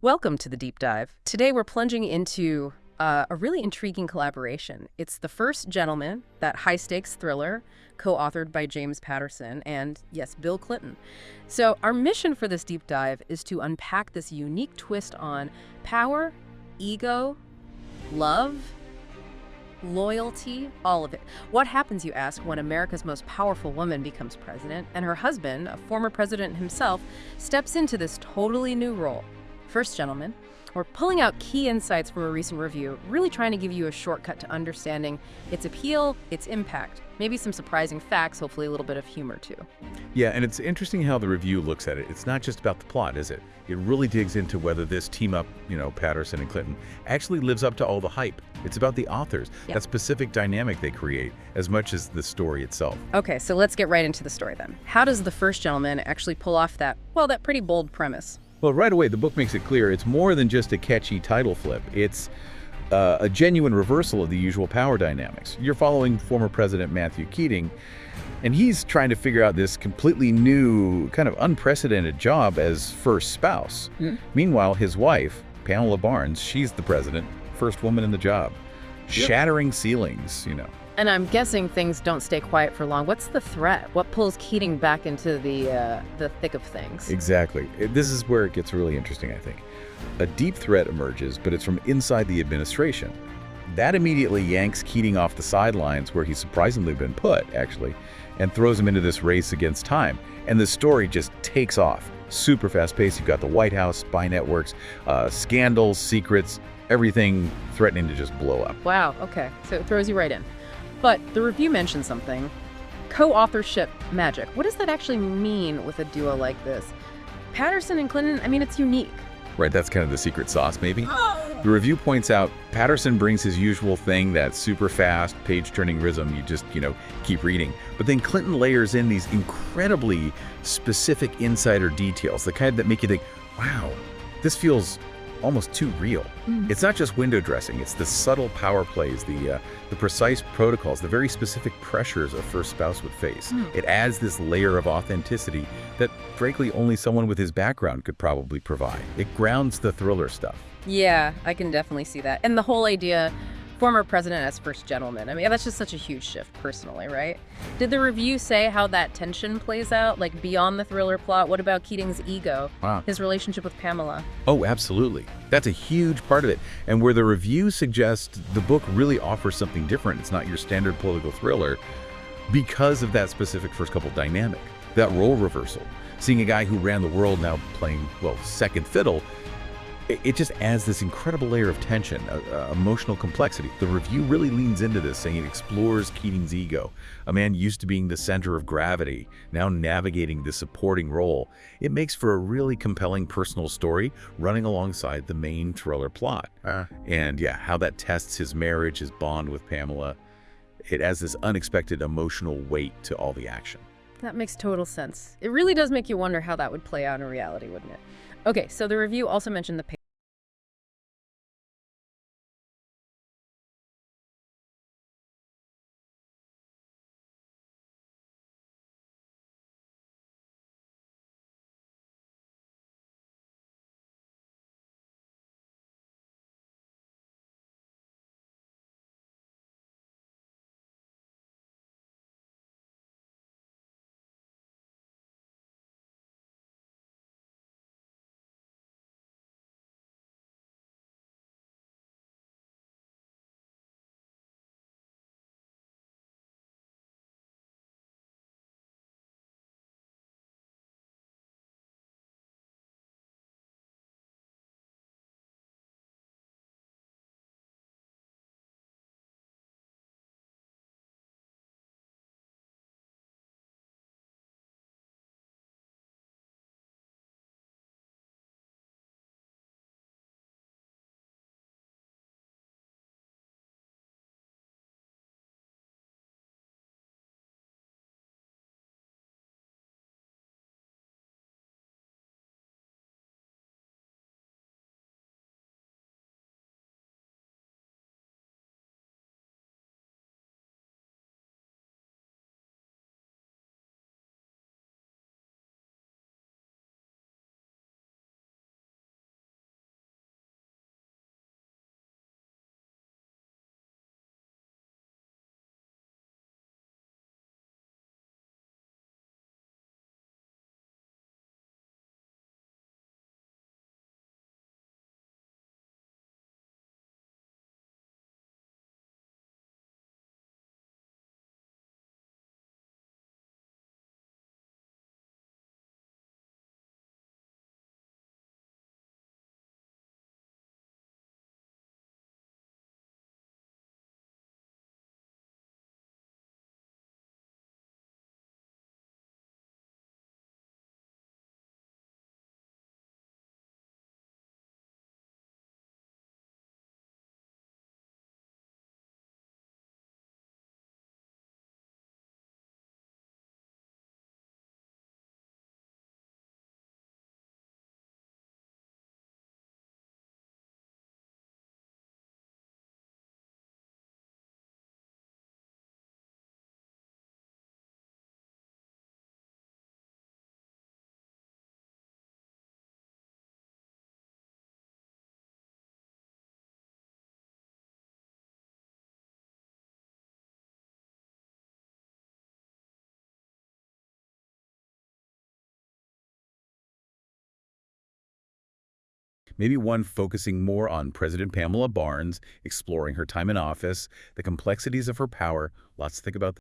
Welcome to the deep dive. Today we're plunging into a really intriguing collaboration. It's The First Gentleman, that high-stakes thriller, co-authored by James Patterson and, yes, Bill Clinton. So our mission for this deep dive is to unpack this unique twist on power, ego, love, loyalty, all of it. What happens, you ask, when America's most powerful woman becomes president and her husband, a former president himself, steps into this totally new role? First, gentlemen, we're pulling out key insights from a recent review, really trying to give you a shortcut to understanding its appeal, its impact, maybe some surprising facts, hopefully a little bit of humor too. Yeah, and it's interesting how the review looks at it. It's not just about the plot, is it? It really digs into whether this team up, Patterson and Clinton, actually lives up to all the hype. It's about the authors, that specific dynamic they create, as much as the story itself. Okay, so let's get right into the story then. How does The First Gentleman actually pull off that pretty bold premise? Well, right away, the book makes it clear it's more than just a catchy title flip. It's a genuine reversal of the usual power dynamics. You're following former President Matthew Keating, and he's trying to figure out this completely new, kind of unprecedented job as first spouse. Meanwhile, his wife, Pamela Barnes, she's the president, first woman in the job. Shattering ceilings. And I'm guessing things don't stay quiet for long. What's the threat? What pulls Keating back into the thick of things? Exactly. This is where it gets really interesting, I think. A deep threat emerges, but it's from inside the administration. That immediately yanks Keating off the sidelines where he's surprisingly been put, actually, and throws him into this race against time. And the story just takes off. Super fast-paced. You've got the White House, spy networks, scandals, secrets, everything threatening to just blow up. Wow, okay. So it throws you right in. But the review mentioned something. Co-authorship magic. What does that actually mean with a duo like this? Patterson and Clinton, I mean, it's unique. Right, that's kind of the secret sauce, maybe? The review points out Patterson brings his usual thing, that super fast, page-turning rhythm you just, keep reading. But then Clinton layers in these incredibly specific insider details, the kind that make you think, wow, this feels almost too real. It's not just window dressing, it's the subtle power plays, the precise protocols, the very specific pressures a first spouse would face. It adds this layer of authenticity that, frankly, only someone with his background could probably provide. It grounds the thriller stuff. Yeah, I can definitely see that. And the whole idea, former president as first gentleman, I mean, that's just such a huge shift personally, right? Did the review say how that tension plays out, like beyond the thriller plot? What about Keating's ego, his relationship with Pamela? Oh, absolutely. That's a huge part of it. And where the review suggests the book really offers something different, it's not your standard political thriller, because of that specific first couple dynamic, that role reversal. Seeing a guy who ran the world now playing, second fiddle, it just adds this incredible layer of tension, emotional complexity. The review really leans into this, saying it explores Keating's ego, a man used to being the center of gravity, now navigating the supporting role. It makes for a really compelling personal story running alongside the main thriller plot. And how that tests his marriage, his bond with Pamela. It adds this unexpected emotional weight to all the action. That makes total sense. It really does make you wonder how that would play out in reality, wouldn't it? Okay, so the review also mentioned the Maybe one focusing more on President Pamela Barnes, exploring her time in office, the complexities of her power. Lots to think about